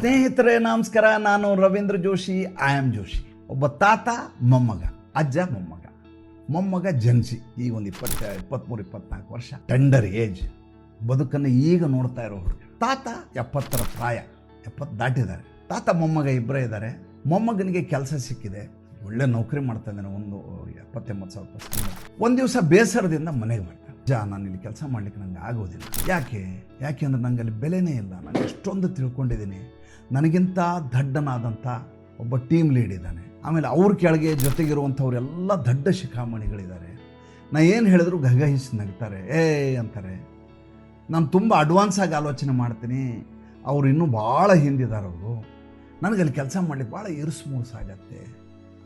ಸ್ನೇಹಿತರೆ ನಮಸ್ಕಾರ. ನಾನು ರವೀಂದ್ರ ಜೋಶಿ. I am Joshi. ಒಬ್ಬ ತಾತ ಮೊಮ್ಮಗ, ಅಜ್ಜ ಮೊಮ್ಮಗ ಜನಿಸಿ ಈಗ ಒಂದು 23-24 ವರ್ಷ, ಟೆಂಡರ್ ಏಜ್, ಬದುಕನ್ನು ಈಗ ನೋಡ್ತಾ ಇರೋ ಹುಡುಗ. ತಾತ 70ರ ಪ್ರಾಯ, 70 ದಾಟಿದ್ದಾರೆ. ತಾತ ಮೊಮ್ಮಗ ಇಬ್ಬರೇ ಇದ್ದಾರೆ. ಮೊಮ್ಮಗನಿಗೆ ಕೆಲಸ ಸಿಕ್ಕಿದೆ, ಒಳ್ಳೆ ನೌಕರಿ ಮಾಡ್ತಾ ಇದ್ದಾನೆ, ಒಂದು 70-80 ಸಾವಿರ. ಒಂದು ದಿವಸ ಬೇಸರದಿಂದ ಮನೆಗೆ ಬರ್ತಾನೆ. ನಾನು ಇಲ್ಲಿ ಕೆಲಸ ಮಾಡ್ಲಿಕ್ಕೆ ನಂಗೆ ಆಗೋದಿಲ್ಲ. ಯಾಕೆ ಅಂದರೆ ನಂಗೆ ಅಲ್ಲಿ ಬೆಲೆನೇ ಇಲ್ಲ. ನಾನು ಎಷ್ಟೊಂದು ತಿಳ್ಕೊಂಡಿದ್ದೀನಿ. ನನಗಿಂತ ದಡ್ಡನಾದಂಥ ಒಬ್ಬ ಟೀಮ್ ಲೀಡ್ ಇದ್ದಾನೆ. ಆಮೇಲೆ ಅವ್ರ ಕೆಳಗೆ ಜೊತೆಗಿರುವಂಥವ್ರೆಲ್ಲ ದಡ್ಡ ಶಿಖಾಮಣಿಗಳಿದ್ದಾರೆ. ನಾ ಏನು ಹೇಳಿದ್ರು ಗಹಗಹಿಸಿ ನಗ್ತಾರೆ, ಅಂತಾರೆ. ನಾನು ತುಂಬ ಅಡ್ವಾನ್ಸ್ ಆಗಿ ಆಲೋಚನೆ ಮಾಡ್ತೀನಿ, ಅವ್ರು ಇನ್ನೂ ಭಾಳ ಹಿಂದಿದ್ದಾರೆ. ಅವರು ನನಗಲ್ಲಿ ಕೆಲಸ ಮಾಡಲಿಕ್ಕೆ ಭಾಳ ಇರುಸು-ಮುರುಸಾಗತ್ತೆ.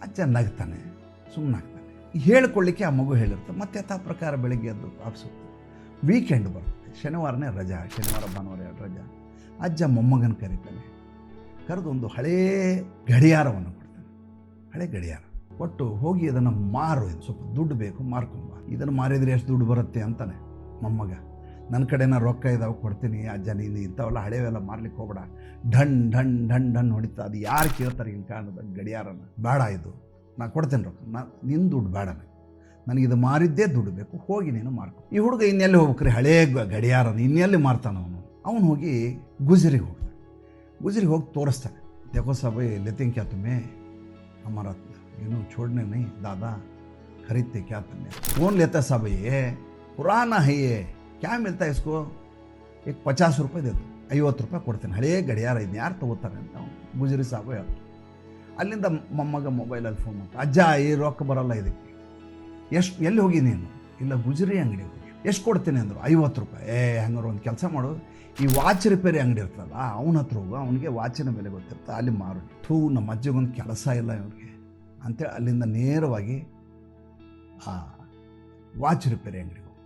ಅಜ್ಜ ನಗ್ತಾನೆ, ಸುಮ್ಮನಾಗ್ತಾನೆ. ಹೇಳ್ಕೊಳ್ಳಿಕ್ಕೆ ಆ ಮಗು ಹೇಳಿರ್ತದೆ. ಮತ್ತೆ ಯಥಾ ಪ್ರಕಾರ ಬೆಳಗ್ಗೆ ಎದ್ದು ಆಫೀಸ್ ಹೋಗ್ತಾರೆ. ವೀಕೆಂಡ್ ಬರ್ತದೆ, ಶನಿವಾರನೇ ರಜಾ, ಶನಿವಾರ ಭಾನುವಾರ 2 ರಜಾ. ಅಜ್ಜ ಮೊಮ್ಮಗನ ಕರೀತಾನೆ. ಕರೆದು ಒಂದು ಹಳೇ ಗಡಿಯಾರವನ್ನು ಕೊಡ್ತಾನೆ. ಹಳೆ ಗಡಿಯಾರ ಕೊಟ್ಟು, ಹೋಗಿ ಅದನ್ನು ಮಾರು, ಇದು ಸ್ವಲ್ಪ ದುಡ್ಡು ಬೇಕು, ಮಾರ್ಕೊಂಬ. ಇದನ್ನು ಮಾರಿದರೆ ಎಷ್ಟು ದುಡ್ಡು ಬರುತ್ತೆ ಅಂತಾನೆ ಮೊಮ್ಮಗ. ನನ್ನ ಕಡೆನ ರೊಕ್ಕ ಇದಾವೆ, ಕೊಡ್ತೀನಿ. ಅಜ್ಜ ನೀನು ಇಂಥವೆಲ್ಲ ಹಳೆವೆಲ್ಲ ಮಾರ್ಲಿಕ್ಕೆ ಹೋಗ್ಬೇಡ. ಢಣ್ ಢಣ್ ಢಣ್ ಢಣ್ ಹೊಡಿತಾ. ಅದು ಯಾರು ಕೇಳ್ತಾರೆ ಹಿಂಗೆ ಕಾರಣದ ಗಡಿಯಾರನ? ಬೇಡ, ಇದು ನಾನು ಕೊಡ್ತೇನೆ ರೊಕ್ಕ, ನಿನ್ನ ದುಡ್ಡು ಬೇಡ, ನನಗಿದು ಮಾರಿದ್ದೇ ದುಡ್ಡು ಬೇಕು, ಹೋಗಿ ನೀನು ಮಾರ್ಕೊ. ಈ ಹುಡುಗ ಇನ್ನೆಲ್ಲಿ ಹೋಗ್ಬೇಕ್ರಿ, ಹಳೇ ಗಡಿಯಾರನ ಇನ್ನೆಲ್ಲಿ ಮಾರ್ತಾನೆ ಅವನು ಹೋಗಿ ಗುಜರಿಗೆ ಹೋಗ್ತಾನೆ. गुजरी होगी तोरिस्ताने. देखो साहब ये लेते हैं क्या तुम्हें, हमारा छोड़ने नहीं, दादा खरीदते क्या तुम्हें? कौन लेता साहब, ये पुराना है, ये क्या मिलता है इसको? एक 50 रुपये दे दो, 50 रुपये ಕೊಡ್ತೇನೆ, ಹಳೇ ಗಡಿಯಾರ ಇದನ್ನ ಯಾರು ತಗೋತಾರೆ ಅಂತ ಗುಜರಿ ಸಾಬು ಹೇಳ್ತಾರೆ. ಅಲ್ಲಿಂದ ಮೊಮ್ಮಗ ಮೊಬೈಲಲ್ಲಿ ಫೋನ್ ಮಾಡ್ತಾರೆ, ಅಜ್ಜ ಈ ರೊಕ್ಕ ಬರಲ್ಲ ಇದಕ್ಕೆ. ಎಷ್ಟು, ಎಲ್ಲಿ ಹೋಗಿ ನೀನು? ಇಲ್ಲ ಗುಜರಿ ಅಂಗಡಿ ಹೋಗಿ. ಎಷ್ಟು ಕೊಡ್ತೀನಿ ಅಂದರು? 50 ರೂಪಾಯಿ. ಹಂಗಾರು ಒಂದು ಕೆಲಸ ಮಾಡು, ಈ ವಾಚ್ ರಿಪೇರಿ ಅಂಗಡಿ ಇರ್ತಲ್ಲ ಅವನ ಹತ್ರ ಹೋಗು, ಅವನಿಗೆ ವಾಚಿನ ಬೆಲೆ ಗೊತ್ತಿರ್ತದೆ, ಅಲ್ಲಿ ಮಾರು. ನಮ್ಮ ಅಜ್ಜಿಗೊಂದು ಕೆಲಸ ಇಲ್ಲ ಇವ್ರಿಗೆ ಅಂತೇಳಿ ಅಲ್ಲಿಂದ ನೇರವಾಗಿ ಆ ವಾಚ್ ರಿಪೇರಿ ಅಂಗಡಿಗೆ ಹೋಗಿ.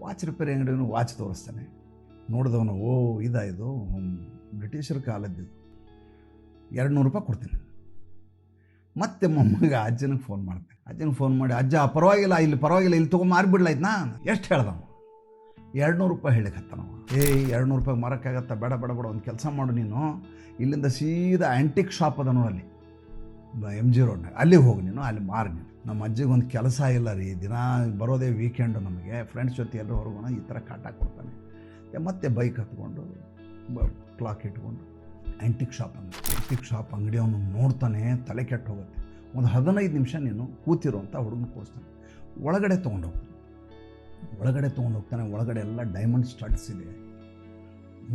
ವಾಚ್ ರಿಪೇರಿ ಅಂಗಡಿಗೂ ವಾಚ್ ತೋರಿಸ್ತಾನೆ. ನೋಡಿದವನು, ಇದು ಬ್ರಿಟಿಷರ ಕಾಲದ್ದು, 200 ರೂಪಾಯಿ ಕೊಡ್ತೀನಿ. ಮತ್ತೆ ಮೊಮ್ಮಗ ಅಜ್ಜನಿಗೆ ಫೋನ್ ಮಾಡ್ತಾನೆ. ಅಜ್ಜನಿಗೆ ಫೋನ್ ಮಾಡಿ, ಅಜ್ಜ ಪರವಾಗಿಲ್ಲ, ಇಲ್ಲಿ ತೊಗೊಂಡು ಮಾರಿಬಿಡ್ಲಾಯ್ತು. ನಾನು ಎಷ್ಟು ಹೇಳ್ದವ? 200 ರೂಪಾಯಿ ಹೇಳಿಕತ್ತಾನವ. 200 ರೂಪಾಯಿ ಮಾರೋಕ್ಕಾಗತ್ತಾ? ಬೇಡ, ಒಂದು ಕೆಲಸ ಮಾಡು ನೀನು, ಇಲ್ಲಿಂದ ಸೀದಾ ಆ್ಯಂಟಿಕ್ ಶಾಪ್ ಅದ ನೋಡಲ್ಲಿ, MG ರೋಡ್ನಾಗ, ಅಲ್ಲಿ ಹೋಗಿ ನೀನು, ಅಲ್ಲಿ ಮಾರು ನೀನು. ನಮ್ಮ ಅಜ್ಜಿಗೊಂದು ಕೆಲಸ ಇಲ್ಲ ರೀ, ದಿನ ಬರೋದೇ ವೀಕೆಂಡು, ನಮಗೆ ಫ್ರೆಂಡ್ಸ್ ಜೊತೆ ಎಲ್ಲರೂ ಹೊರಗೋಣ, ಈ ಥರ ಕಾಟ ಕೊಡ್ತಾನೆ. ಮತ್ತೆ ಬೈಕ್ ಹತ್ಕೊಂಡು ಕ್ಲಾಕ್ ಇಟ್ಕೊಂಡು ಆ್ಯಂಟಿಕ್ ಶಾಪ್ ಅಂಗಡಿ ಅವನು ನೋಡ್ತಾನೆ, ತಲೆ ಕೆಟ್ಟು ಹೋಗುತ್ತೆ. ಒಂದು 15 ನಿಮಿಷ ನೀನು ಕೂತಿರುವಂಥ ಹುಡುಗನ ಕೂರಿಸ್ತಾನೆ. ಒಳಗಡೆ ತೊಗೊಂಡು ಹೋಗ್ತಾನೆ. ಒಳಗಡೆ ಎಲ್ಲ ಡೈಮಂಡ್ ಸ್ಟಡ್ಸ್ ಇದೆ,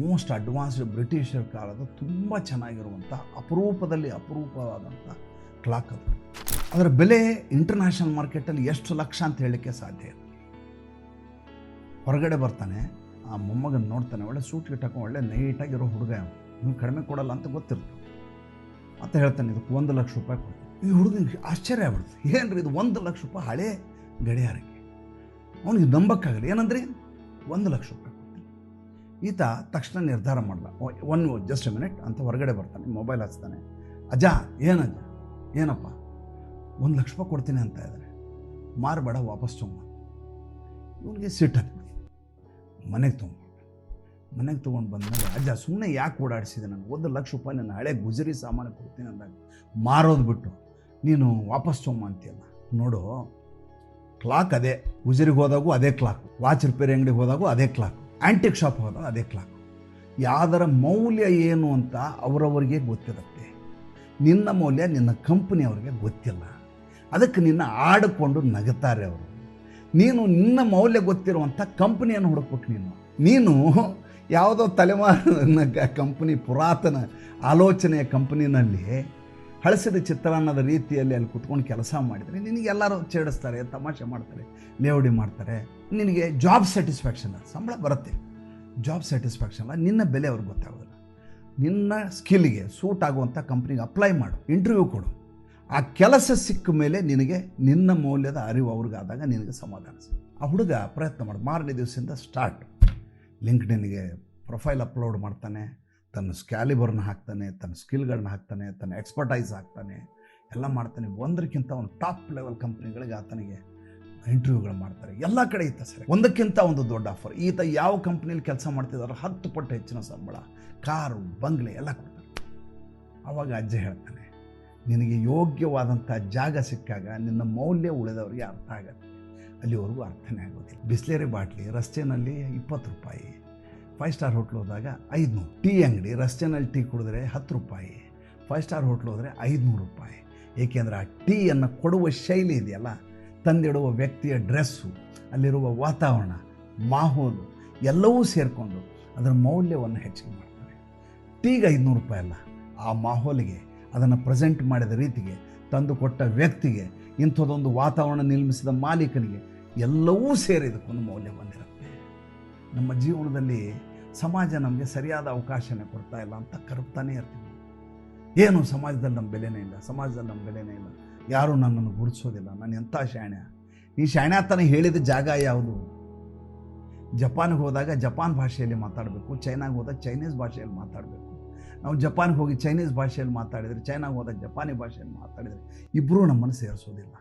ಮೋಸ್ಟ್ ಅಡ್ವಾನ್ಸ್ಡ್ ಬ್ರಿಟಿಷರ್ ಕಾಲದ ತುಂಬ ಚೆನ್ನಾಗಿರುವಂಥ ಅಪರೂಪವಾದಂಥ ಕ್ಲಾಕ್ ಅದು. ಅದರ ಬೆಲೆ ಇಂಟರ್ನ್ಯಾಷನಲ್ ಮಾರ್ಕೆಟಲ್ಲಿ ಎಷ್ಟು ಲಕ್ಷ ಅಂತ ಹೇಳಲಿಕ್ಕೆ ಸಾಧ್ಯ ಇಲ್ಲ. ಹೊರಗಡೆ ಬರ್ತಾನೆ, ಆ ಮೊಮ್ಮಗನ ನೋಡ್ತಾನೆ. ಒಳ್ಳೆ ಸೂಟ್ ಹಾಕೊಂಡು ಒಳ್ಳೆ ನೈಟಾಗಿರೋ ಹುಡುಗ, ನೀವು ಕಡಿಮೆ ಕೊಡಲ್ಲ ಅಂತ ಗೊತ್ತಿರುತ್ತೆ. ಮತ್ತೆ ಹೇಳ್ತಾನೆ, ಇದಕ್ಕೆ 1 ಲಕ್ಷ ರೂಪಾಯಿ ಕೊಡ್ತೀನಿ. ಈ ಹುಡುಗನಿಗೆ ಆಶ್ಚರ್ಯ ಆಗ್ಬಿಡ್ತು. ಏನ್ರಿ ಇದು 1 ಲಕ್ಷ ರೂಪಾಯಿ ಹಳೇ ಗಡಿಯಾರಕ್ಕೆ? ಅವನಿಗೆ ನಂಬಕ್ಕಾಗಲ್ಲ. ಏನಂದ್ರೆ 1 ಲಕ್ಷ ರೂಪಾಯಿ ಕೊಡ್ತೀನಿ. ಈತ ತಕ್ಷಣ ನಿರ್ಧಾರ ಮಾಡಲ್ಲ. ಜಸ್ಟ್ ಎ ಮಿನಿಟ್ ಅಂತ ಹೊರಗಡೆ ಬರ್ತಾನೆ, ಮೊಬೈಲ್ ಹಚ್ತಾನೆ. ಅಜ್ಜ, ಏನಪ್ಪ 1 ಲಕ್ಷ ರೂಪಾಯಿ ಕೊಡ್ತೀನಿ ಅಂತ ಇದ್ದಾರೆ, ಮಾರಬೇಡ, ವಾಪಸ್ ತೊಗೊಂಬ. ಇವನಿಗೆ ಸಿಟ್ಟು ಹತ್ಬಿಡ್ತು. ಮನೆಗೆ ತೊಗೊಂಡು ಬಂದಮೇಲೆ, ಅಜ್ಜ ಸುಮ್ಮನೆ ಯಾಕೆ ಓಡಾಡಿಸಿದೆ, ನಾನು 1 ಲಕ್ಷ ರೂಪಾಯಿ ನನ್ನ ಹಳೆ ಗುಜರಿ ಸಾಮಾನು ಕೊಡ್ತೀನಿ ಅಂದಾಗ ಮಾರೋದು ಬಿಟ್ಟು ನೀನು ವಾಪಸ್ ತೊಗೊಂಬ ಅಂತೀಯಲ್ಲ. ನೋಡು, ಕ್ಲಾಕ್ ಅದೇ, ಗುಜರಿಗೆ ಹೋದಾಗೂ ಅದೇ ಕ್ಲಾಕ್, ವಾಚ್ ರಿಪೇರಿ ಅಂಗಡಿಗೆ ಹೋದಾಗೂ ಅದೇ ಕ್ಲಾಕ್, ಆ್ಯಂಟಿಕ್ ಶಾಪ್ ಹೋದಾಗ ಅದೇ ಕ್ಲಾಕ್. ಯಾವುದರ ಮೌಲ್ಯ ಏನು ಅಂತ ಅವರವರಿಗೆ ಗೊತ್ತಿರುತ್ತೆ. ನಿನ್ನ ಮೌಲ್ಯ ನಿನ್ನ ಕಂಪ್ನಿಯವ್ರಿಗೆ ಗೊತ್ತಿಲ್ಲ. ಅದಕ್ಕೆ ನಿನ್ನ ಆಡಿಕೊಂಡು ನಗುತ್ತಾರೆ ಅವರು. ನೀನು ನಿನ್ನ ಮೌಲ್ಯ ಗೊತ್ತಿರುವಂಥ ಕಂಪ್ನಿಯನ್ನು ಹುಡುಕ್ಬೇಕು. ನೀನು ಯಾವುದೋ ತಲೆಮಾರಿನ ಕಂಪ್ನಿ, ಪುರಾತನ ಆಲೋಚನೆಯ ಕಂಪ್ನಿನಲ್ಲಿ ಹಳಸಿದ ಚಿತ್ರಾನ್ನದ ರೀತಿಯಲ್ಲಿ ಅಲ್ಲಿ ಕುತ್ಕೊಂಡು ಕೆಲಸ ಮಾಡಿದರೆ ನಿನಗೆ ಎಲ್ಲರೂ ಛೇಡಿಸ್ತಾರೆ, ತಮಾಷೆ ಮಾಡ್ತಾರೆ, ಲೇವಡಿ ಮಾಡ್ತಾರೆ. ನಿನಗೆ ಜಾಬ್ ಸ್ಯಾಟಿಸ್ಫ್ಯಾಕ್ಷನ್, ಸಂಬಳ ಬರುತ್ತೆ, ಜಾಬ್ ಸ್ಯಾಟಿಸ್ಫ್ಯಾಕ್ಷನ್ ಅಲ್ಲ, ನಿನ್ನ ಬೆಲೆ ಅವ್ರಿಗೆ ಗೊತ್ತಾಗೋದಿಲ್ಲ. ನಿನ್ನ ಸ್ಕಿಲ್ಗೆ ಸೂಟ್ ಆಗುವಂಥ ಕಂಪ್ನಿಗೆ ಅಪ್ಲೈ ಮಾಡು, ಇಂಟರ್ವ್ಯೂ ಕೊಡು. ಆ ಕೆಲಸ ಸಿಕ್ಕ ಮೇಲೆ ನಿನಗೆ ನಿನ್ನ ಮೌಲ್ಯದ ಅರಿವು ಅವ್ರಿಗಾದಾಗ ನಿನಗೆ ಸಮಾಧಾನ. ಆ ಹುಡುಗ ಪ್ರಯತ್ನ ಮಾಡಿ, ಮಾರನೇ ದಿವಸದಿಂದ ಸ್ಟಾರ್ಟ್. ಲಿಂಕ್ಡ್ಇನ್ಗೆ ಪ್ರೊಫೈಲ್ ಅಪ್ಲೋಡ್ ಮಾಡ್ತಾನೆ, ತನ್ನ ಸ್ಕ್ಯಾಲಿಬರ್ನ ಹಾಕ್ತಾನೆ, ತನ್ನ ಸ್ಕಿಲ್ಗಳನ್ನ ಹಾಕ್ತಾನೆ, ತನ್ನ ಎಕ್ಸ್ಪರ್ಟೈಸ್ ಹಾಕ್ತಾನೆ, ಎಲ್ಲ ಮಾಡ್ತಾನೆ. ಒಂದಕ್ಕಿಂತ ಒಂದು ಟಾಪ್ ಲೆವೆಲ್ ಕಂಪ್ನಿಗಳಿಗೆ ಆತನಿಗೆ ಇಂಟರ್ವ್ಯೂಗಳು ಮಾಡ್ತಾರೆ. ಎಲ್ಲ ಕಡೆ ಇತ್ತ ಸರ್, ಒಂದಕ್ಕಿಂತ ಒಂದು ದೊಡ್ಡ ಆಫರ್. ಈತ ಯಾವ ಕಂಪ್ನಿಯಲ್ಲಿ ಕೆಲಸ ಮಾಡ್ತಿದ್ದಾರೋ 10 ಪಟ್ಟು ಹೆಚ್ಚಿನ ಸಂಬಳ, ಕಾರು, ಬಂಗ್ಲೆ ಎಲ್ಲ ಕೊಡ್ತಾರೆ. ಆವಾಗ ಅಜ್ಜ ಹೇಳ್ತಾನೆ, ನಿನಗೆ ಯೋಗ್ಯವಾದಂಥ ಜಾಗ ಸಿಕ್ಕಾಗ ನಿನ್ನ ಮೌಲ್ಯ ಉಳಿದವರಿಗೆ ಅರ್ಥ ಆಗುತ್ತೆ, ಅಲ್ಲಿವರೆಗೂ ಅರ್ಥನೇ ಆಗೋದಿಲ್ಲ. ಬಿಸ್ಲೇರಿ ಬಾಟ್ಲಿ ರಸ್ತೆಯಲ್ಲಿ 20 ರೂಪಾಯಿ, 5 ಸ್ಟಾರ್ ಹೋಟ್ಲ್ ಹೋದಾಗ 500. ಟೀ ಅಂಗಡಿ ರಸ್ತೆಯಲ್ಲಿ ಟೀ ಕುಡಿದ್ರೆ 10 ರೂಪಾಯಿ, 5 ಸ್ಟಾರ್ ಹೋಟ್ಲ್ ಹೋದರೆ 500 ರೂಪಾಯಿ. ಏಕೆಂದರೆ ಆ ಟೀಯನ್ನು ಕೊಡುವ ಶೈಲಿ ಇದೆಯಲ್ಲ, ತಂದಿಡುವ ವ್ಯಕ್ತಿಯ ಡ್ರೆಸ್ಸು, ಅಲ್ಲಿರುವ ವಾತಾವರಣ, ಮಾಹೋಲು ಎಲ್ಲವೂ ಸೇರಿಕೊಂಡು ಅದರ ಮೌಲ್ಯವನ್ನು ಹೆಚ್ಚಿಗೆ ಮಾಡ್ತಾರೆ. ಟೀಗೆ 500 ರೂಪಾಯಿ ಅಲ್ಲ, ಆ ಮಾಹೋಲಿಗೆ, ಅದನ್ನು ಪ್ರೆಸೆಂಟ್ ಮಾಡಿದ ರೀತಿಗೆ, ತಂದು ಕೊಟ್ಟ ವ್ಯಕ್ತಿಗೆ, ಇಂಥದ್ದೊಂದು ವಾತಾವರಣ ನಿರ್ಮಿಸಿದ ಮಾಲೀಕನಿಗೆ ಎಲ್ಲವೂ ಸೇರಿ ಇದಕ್ಕೊಂದು ಮೌಲ್ಯ ಬಂದಿರುತ್ತೆ. ನಮ್ಮ ಜೀವನದಲ್ಲಿ ಸಮಾಜ ನಮಗೆ ಸರಿಯಾದ ಅವಕಾಶನೇ ಕೊಡ್ತಾ ಇಲ್ಲ ಅಂತ ಕರುತ್ತಾನೇ ಇರ್ತೀವಿ. ಏನು ಸಮಾಜದಲ್ಲಿ ನಮ್ಮ ಬೆಲೆನೇ ಇಲ್ಲ, ಸಮಾಜದಲ್ಲಿ ನಮ್ಮ ಬೆಲೆನೇ ಇಲ್ಲ, ಯಾರೂ ನನ್ನನ್ನು ಗುರುತಿಸೋದಿಲ್ಲ, ನಾನು ಎಂಥ ಶಾಣ್ಯ. ಈ ಶಾಣ್ಯತನ ಹೇಳಿದ ಜಾಗ ಯಾವುದು? ಜಪಾನ್ಗೆ ಹೋದಾಗ ಜಪಾನ್ ಭಾಷೆಯಲ್ಲಿ ಮಾತಾಡಬೇಕು, ಚೈನಾಗೆ ಹೋದಾಗ ಚೈನೀಸ್ ಭಾಷೆಯಲ್ಲಿ ಮಾತಾಡಬೇಕು. ನಾವು ಜಪಾನ್ಗೆ ಹೋಗಿ ಚೈನೀಸ್ ಭಾಷೆಯಲ್ಲಿ ಮಾತಾಡಿದರೆ, ಚೈನಾಗೆ ಹೋದಾಗ ಜಪಾನಿ ಭಾಷೆಯಲ್ಲಿ ಮಾತಾಡಿದರೆ ಇಬ್ಬರೂ ನಮ್ಮನ್ನು ಸೇರಿಸೋದಿಲ್ಲ.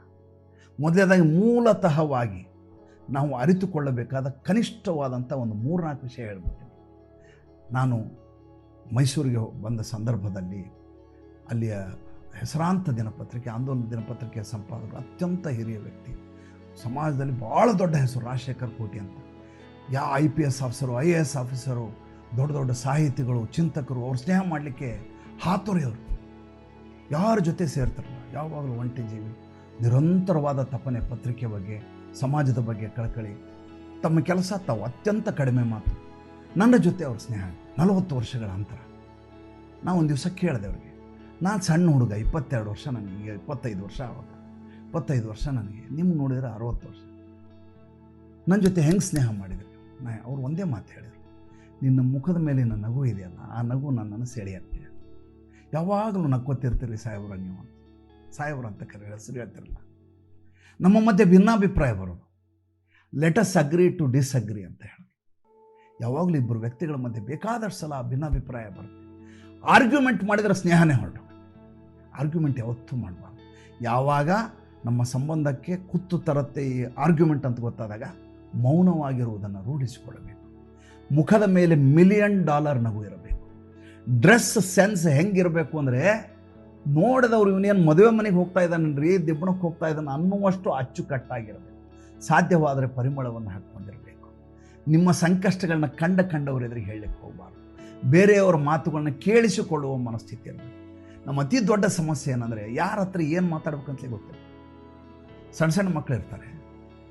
ಮೊದಲನೇದಾಗಿ ಮೂಲತಃವಾಗಿ ನಾವು ಅರಿತುಕೊಳ್ಳಬೇಕಾದ ಕನಿಷ್ಠವಾದಂಥ ಒಂದು 3-4 ವಿಷಯ ಹೇಳ್ಬಿಡ್ತೀನಿ. ನಾನು ಮೈಸೂರಿಗೆ ಬಂದ ಸಂದರ್ಭದಲ್ಲಿ ಅಲ್ಲಿಯ ಹೆಸರಾಂತ ದಿನಪತ್ರಿಕೆ, ಆಂದೋಲನ ದಿನಪತ್ರಿಕೆಯ ಸಂಪಾದಕರು, ಅತ್ಯಂತ ಹಿರಿಯ ವ್ಯಕ್ತಿ, ಸಮಾಜದಲ್ಲಿ ಭಾಳ ದೊಡ್ಡ ಹೆಸರು, ರಾಜಶೇಖರ್ ಕೋಟಿ ಅಂತ. IPS ಆಫೀಸರು, IAS ಆಫೀಸರು, ದೊಡ್ಡ ದೊಡ್ಡ ಸಾಹಿತಿಗಳು, ಚಿಂತಕರು, ಅವ್ರು ಸ್ನೇಹ ಮಾಡಲಿಕ್ಕೆ ಹಾತೊರೆಯವರು. ಯಾರ ಜೊತೆ ಸೇರ್ತಾರಲ್ಲ, ಯಾವಾಗಲೂ ಒಂಟಿ ಜೀವಿ, ನಿರಂತರವಾದ ತಪನೆ, ಪತ್ರಿಕೆ ಬಗ್ಗೆ, ಸಮಾಜದ ಬಗ್ಗೆ ಕಳಕಳಿ, ತಮ್ಮ ಕೆಲಸ ತಾವು ಅತ್ಯಂತ ಕಡಿಮೆ ಮಾತು. ನನ್ನ ಜೊತೆ ಅವ್ರ ಸ್ನೇಹ 40 ವರ್ಷಗಳ ಅಂತರ. ನಾವು ಒಂದು ದಿವಸ ಕೇಳಿದೆ ಅವ್ರಿಗೆ, ನಾನು ಸಣ್ಣ ಹುಡುಗ, 22 ವರ್ಷ ನನಗೆ, 25 ವರ್ಷ ಆವಾಗ, 25 ವರ್ಷ ನನಗೆ, ನಿಮ್ಗೆ ನೋಡಿದರೆ 60 ವರ್ಷ, ನನ್ನ ಜೊತೆ ಹೆಂಗೆ ಸ್ನೇಹ ಮಾಡಿದ್ರು? ಅವ್ರು ಒಂದೇ ಮಾತು ಹೇಳಿದರು, ನಿನ್ನ ಮುಖದ ಮೇಲಿನ ನಗು ಇದೆಯಲ್ಲ, ಆ ನಗು ನನ್ನನ್ನು ಸೆಳೆಯುತ್ತೆ. ಯಾವಾಗಲೂ ನಕ್ಕೋತಿರ್ತೀರಿ ಸಾಹೇಬ್ರ ನೀವು, ಸಾಹೇಬ್ರ ಅಂತ ಹೆಸರು ಹೇಳ್ತಿರಲ್ಲ. ನಮ್ಮ ಮಧ್ಯೆ ಭಿನ್ನಾಭಿಪ್ರಾಯ ಬರೋದು, ಲೆಟಸ್ ಅಗ್ರಿ ಟು ಡಿಸ್ಅಗ್ರಿ ಅಂತ ಹೇಳೋದು. ಯಾವಾಗಲೂ ಇಬ್ಬರು ವ್ಯಕ್ತಿಗಳ ಮಧ್ಯೆ ಬೇಕಾದಷ್ಟು ಸಲ ಭಿನ್ನಾಭಿಪ್ರಾಯ ಬರುತ್ತೆ. ಆರ್ಗ್ಯುಮೆಂಟ್ ಮಾಡಿದರೆ ಸ್ನೇಹನೇ ಹೊರಟು. ಆರ್ಗ್ಯುಮೆಂಟ್ ಯಾವತ್ತೂ ಮಾಡಬಾರ್ದು. ಯಾವಾಗ ನಮ್ಮ ಸಂಬಂಧಕ್ಕೆ ಕುತ್ತು ತರುತ್ತೆ ಈ ಆರ್ಗ್ಯುಮೆಂಟ್ ಅಂತ ಗೊತ್ತಾದಾಗ ಮೌನವಾಗಿರುವುದನ್ನು ರೂಢಿಸಿಕೊಳ್ಳಬೇಕು. ಮುಖದ ಮೇಲೆ $1 ಮಿಲಿಯನ್ ನಗು ಇರಬೇಕು. ಡ್ರೆಸ್ ಸೆನ್ಸ್ ಹೆಂಗಿರಬೇಕು ಅಂದರೆ, ನೋಡಿದವ್ರು ಇವನೇನು ಮದುವೆ ಮನೆಗೆ ಹೋಗ್ತಾ ಇದ್ದಾನನ್ರಿ, ದಿಬ್ಬಣಕ್ಕೆ ಹೋಗ್ತಾ ಇದ್ದಾನೆ ಅನ್ನುವಷ್ಟು ಅಚ್ಚುಕಟ್ಟಾಗಿರಬೇಕು. ಸಾಧ್ಯವಾದರೆ ಪರಿಮಳವನ್ನು ಹಾಕ್ಕೊಂಡಿರಬೇಕು. ನಿಮ್ಮ ಸಂಕಷ್ಟಗಳನ್ನ ಕಂಡವ್ರ ಎದುರಿಗೆ ಹೇಳಲಿಕ್ಕೆ ಹೋಗಬಾರ್ದು. ಬೇರೆಯವರ ಮಾತುಗಳನ್ನ ಕೇಳಿಸಿಕೊಳ್ಳುವ ಮನಸ್ಥಿತಿ ಇರಬೇಕು. ನಮ್ಮ ಅತಿ ದೊಡ್ಡ ಸಮಸ್ಯೆ ಏನಂದರೆ, ಯಾರ ಹತ್ರ ಏನು ಮಾತಾಡ್ಬೇಕಂತಲೇ ಗೊತ್ತಿಲ್ಲ. ಸಣ್ಣ ಮಕ್ಕಳು ಇರ್ತಾರೆ,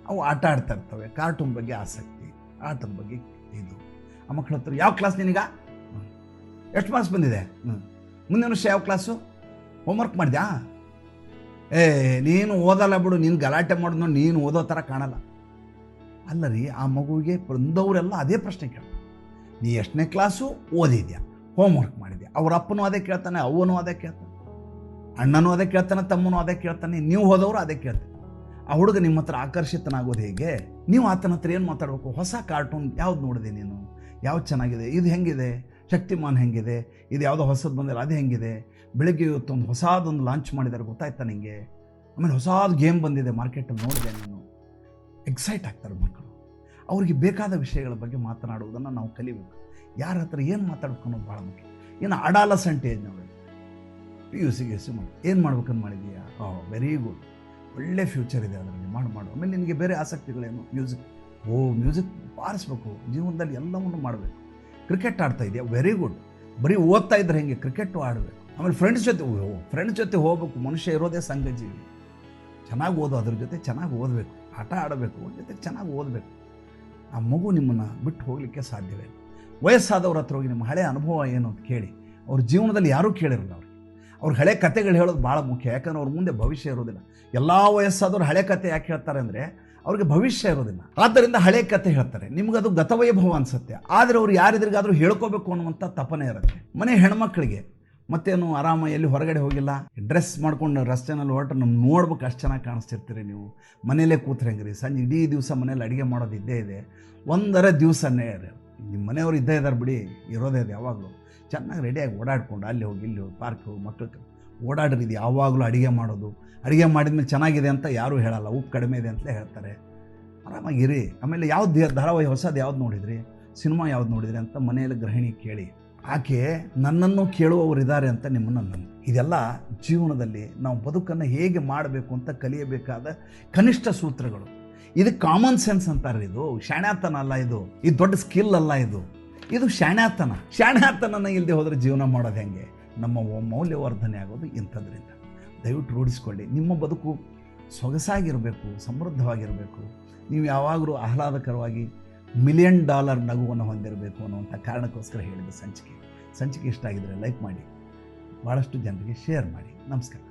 ಅವು ಆಟ ಆಡ್ತಾ ಇರ್ತವೆ, ಕಾರ್ಟೂನ್ ಬಗ್ಗೆ ಆಸಕ್ತಿ, ಆಟದ ಬಗ್ಗೆ ಇದು. ಆ ಮಕ್ಕಳ ಹತ್ರ ಯಾವ ಕ್ಲಾಸ್ ನಿನಗ, ಎಷ್ಟು ಮಾರ್ಕ್ಸ್ ಬಂದಿದೆ, ಮುಂದಿನ ವರ್ಷ ಯಾವ ಕ್ಲಾಸು, ಹೋಮ್ವರ್ಕ್ ಮಾಡಿದ್ಯಾ, ನೀನು ಓದಲ್ಲ ಬಿಡು, ನೀನು ಗಲಾಟೆ ಮಾಡೋದು ನೋಡಿ ನೀನು ಓದೋ ಥರ ಕಾಣಲ್ಲ. ಅಲ್ಲ ರೀ, ಆ ಮಗುವಿಗೆ ಬಂದವರೆಲ್ಲ ಅದೇ ಪ್ರಶ್ನೆ ಕೇಳ್ತಾರೆ, ನೀ ಎಷ್ಟನೇ ಕ್ಲಾಸು, ಓದಿದ್ಯಾ, ಹೋಮ್ವರ್ಕ್ ಮಾಡಿದ್ಯಾ. ಅವ್ರ ಅಪ್ಪನೂ ಅದೇ ಕೇಳ್ತಾನೆ, ಅವನು ಅದೇ ಕೇಳ್ತಾನೆ, ಅಣ್ಣನೂ ಅದೇ ಕೇಳ್ತಾನೆ, ತಮ್ಮನೂ ಅದೇ ಕೇಳ್ತಾನೆ, ನೀವು ಹೋದವರು ಅದೇ ಕೇಳ್ತಾನೆ. ಆ ಹುಡುಗ ನಿಮ್ಮ ಹತ್ರ ಆಕರ್ಷಿತನಾಗೋದು ಹೇಗೆ? ನೀವು ಆತನ ಹತ್ರ ಏನು ಮಾತಾಡಬೇಕು? ಹೊಸ ಕಾರ್ಟೂನ್ ಯಾವ್ದು ನೋಡಿದೆ ನೀನು, ಯಾವ್ದು ಚೆನ್ನಾಗಿದೆ, ಇದು ಹೆಂಗಿದೆ, ಶಕ್ತಿಮಾನ್ ಹೆಂಗಿದೆ, ಇದು ಯಾವುದೋ ಹೊಸದು ಬಂದಿಲ್ಲ ಅದು ಹೆಂಗಿದೆ, ಬೆಳಗ್ಗೆ ಇವತ್ತೊಂದು ಹೊಸದೊಂದು ಲಾಂಚ್ ಮಾಡಿದ್ದಾರೆ ಗೊತ್ತಾಯ್ತಾ ನಿಮಗೆ, ಆಮೇಲೆ ಹೊಸದು ಗೇಮ್ ಬಂದಿದೆ ಮಾರ್ಕೆಟಲ್ಲಿ ನೋಡಿದೆ ನೀನು. ಎಕ್ಸೈಟ್ ಆಗ್ತಾರೆ ಮಕ್ಕಳು. ಅವ್ರಿಗೆ ಬೇಕಾದ ವಿಷಯಗಳ ಬಗ್ಗೆ ಮಾತನಾಡುವುದನ್ನು ನಾವು ಕಲಿಬೇಕು. ಯಾರ ಹತ್ರ ಏನು ಮಾತಾಡ್ಬೇಕು ಅನ್ನೋದು ಭಾಳ ಮುಖ್ಯ. ಇನ್ನು ಅಡಾಲಸೆಂಟ್ ಏಜ್ ನೋಡಿ, PUC ಮಾಡಿ ಏನು ಮಾಡ್ಬೇಕಂತ ಮಾಡಿದೀಯಾ, ವೆರಿ ಗುಡ್, ಒಳ್ಳೆ ಫ್ಯೂಚರ್ ಇದೆ ಅದರಲ್ಲಿ, ಮಾಡು. ಆಮೇಲೆ ನಿನಗೆ ಬೇರೆ ಆಸಕ್ತಿಗಳೇನು, ಮ್ಯೂಸಿಕ್ ಬಾರಿಸ್ಬೇಕು, ಜೀವನದಲ್ಲಿ ಎಲ್ಲವನ್ನು ಮಾಡಬೇಕು. ಕ್ರಿಕೆಟ್ ಆಡ್ತಾ ಇದೆಯಾ, ವೆರಿ ಗುಡ್, ಬರೀ ಓದ್ತಾ ಇದ್ರೆ ಹೆಂಗೆ, ಕ್ರಿಕೆಟು ಆಡಬೇಕು. ಆಮೇಲೆ ಫ್ರೆಂಡ್ಸ್ ಜೊತೆ ಹೋಗ್ಬೇಕು. ಮನುಷ್ಯ ಇರೋದೇ ಸಂಘಜೀವಿ. ಚೆನ್ನಾಗಿ ಓದು, ಅದ್ರ ಜೊತೆ ಚೆನ್ನಾಗಿ ಓದಬೇಕು, ಆಟ ಆಡಬೇಕು, ಜೊತೆಗೆ ಚೆನ್ನಾಗಿ ಓದಬೇಕು. ಆ ಮಗು ನಿಮ್ಮನ್ನು ಬಿಟ್ಟು ಹೋಗಲಿಕ್ಕೆ ಸಾಧ್ಯವೇ ಇಲ್ಲ. ವಯಸ್ಸಾದವ್ರ ಹತ್ರ ಹೋಗಿ ನಿಮ್ಮ ಹಳೆ ಅನುಭವ ಏನು ಅಂತ ಕೇಳಿ. ಅವ್ರ ಜೀವನದಲ್ಲಿ ಯಾರೂ ಕೇಳಿರಲ್ಲ ಅವ್ರ ಹಳೆ ಕತೆಗಳು ಹೇಳೋದು ಭಾಳ ಮುಖ್ಯ. ಯಾಕಂದ್ರೆ ಅವ್ರ ಮುಂದೆ ಭವಿಷ್ಯ ಇರೋದಿಲ್ಲ. ಎಲ್ಲ ವಯಸ್ಸಾದವ್ರು ಹಳೆ ಕತೆ ಯಾಕೆ ಹೇಳ್ತಾರೆ ಅಂದರೆ, ಅವ್ರಿಗೆ ಭವಿಷ್ಯ ಇರೋದಿಲ್ಲ. ಆದ್ದರಿಂದ ಹಳೆ ಕತೆ ಹೇಳ್ತಾರೆ. ನಿಮಗದು ಗತವೈಭವ ಅನಿಸುತ್ತೆ, ಆದರೆ ಅವ್ರು ಯಾರಿದ್ರಿಗಾದರೂ ಹೇಳ್ಕೋಬೇಕು ಅನ್ನುವಂಥ ತಪನೆ ಇರುತ್ತೆ. ಮನೆ ಹೆಣ್ಮಕ್ಳಿಗೆ ಮತ್ತೇನು ಆರಾಮ, ಎಲ್ಲಿ ಹೊರಗಡೆ ಹೋಗಿಲ್ಲ, ಡ್ರೆಸ್ ಮಾಡ್ಕೊಂಡು ರಸ್ತೆನಲ್ಲಿ ಹೊರಟು ನಮ್ಗೆ ನೋಡ್ಬೇಕು, ಅಷ್ಟು ಚೆನ್ನಾಗಿ ಕಾಣಿಸ್ತಿರ್ತೀರಿ ನೀವು. ಮನೇಲೇ ಕೂತ್ರೆ ಹೆಂಗ್ರಿ, ಸಂಜೆ ಇಡೀ ದಿವಸ ಮನೇಲಿ ಅಡುಗೆ ಮಾಡೋದು ಇದ್ದೇ ಇದೆ. ಒಂದರ ದಿವಸನೇ ನಿಮ್ಮ ಮನೆಯವರು ಇದ್ದೇ ಇದ್ದಾರೆ ಬಿಡಿ, ಇರೋದೇ ಇದೆ. ಯಾವಾಗಲೂ ಚೆನ್ನಾಗಿ ರೆಡಿಯಾಗಿ ಓಡಾಡ್ಕೊಂಡು ಅಲ್ಲಿ ಹೋಗಿ ಇಲ್ಲಿ ಹೋಗಿ ಪಾರ್ಕ್ ಹೋಗಿ ಮಕ್ಕಳು ಓಡಾಡಿರಿದು. ಯಾವಾಗಲೂ ಅಡುಗೆ ಮಾಡೋದು, ಅಡುಗೆ ಮಾಡಿದ್ಮೇಲೆ ಚೆನ್ನಾಗಿದೆ ಅಂತ ಯಾರೂ ಹೇಳಲ್ಲ, ಉಪ್ಪು ಕಡಿಮೆ ಇದೆ ಅಂತಲೇ ಹೇಳ್ತಾರೆ. ಆರಾಮಾಗಿರಿ. ಆಮೇಲೆ ಯಾವ್ದು ಧಾರಾವಾಹಿ ಹೊಸದು ಯಾವ್ದು ನೋಡಿದ್ರಿ, ಸಿನಿಮಾ ಯಾವ್ದು ನೋಡಿದ್ರಿ ಅಂತ ಮನೆಯಲ್ಲಿ ಗೃಹಿಣಿ ಕೇಳಿ ಆಕೆ ನನ್ನನ್ನು ಕೇಳುವವರಿದ್ದಾರೆ ಅಂತ ನಿಮ್ಮನ್ನು ನಂಬಿ. ಇದೆಲ್ಲ ಜೀವನದಲ್ಲಿ ನಾವು ಬದುಕನ್ನು ಹೇಗೆ ಮಾಡಬೇಕು ಅಂತ ಕಲಿಯಬೇಕಾದ ಕನಿಷ್ಠ ಸೂತ್ರಗಳು. ಇದು ಕಾಮನ್ ಸೆನ್ಸ್ ಅಂತಾರೆ. ಇದು ಶಾಣ್ಯಾತನ ಅಲ್ಲ, ಇದು ದೊಡ್ಡ ಸ್ಕಿಲ್ ಅಲ್ಲ, ಇದು ಶಾಣ್ಯಾತನ ಇಲ್ಲದೆ ಹೋದರೆ ಜೀವನ ಮಾಡೋದು ಹೆಂಗೆ? ನಮ್ಮ ಮೌಲ್ಯವರ್ಧನೆ ಆಗೋದು ಇಂಥದ್ರಿಂದ. ದಯವಿಟ್ಟು ರೂಢಿಸ್ಕೊಳ್ಳಿ. ನಿಮ್ಮ ಬದುಕು ಸೊಗಸಾಗಿರಬೇಕು, ಸಮೃದ್ಧವಾಗಿರಬೇಕು. ನೀವು ಯಾವಾಗಲೂ ಆಹ್ಲಾದಕರವಾಗಿ $1 ಮಿಲಿಯನ್ ನಗುವನ್ನು ಹೊಂದಿರಬೇಕು ಅನ್ನುವಂಥ ಕಾರಣಕ್ಕೋಸ್ಕರ ಹೇಳಿದ ಸಂಚಿಕೆ ಇಷ್ಟ ಆಗಿದರೆ ಲೈಕ್ ಮಾಡಿ, ಭಾಳಷ್ಟು ಜನರಿಗೆ ಶೇರ್ ಮಾಡಿ. ನಮಸ್ಕಾರ.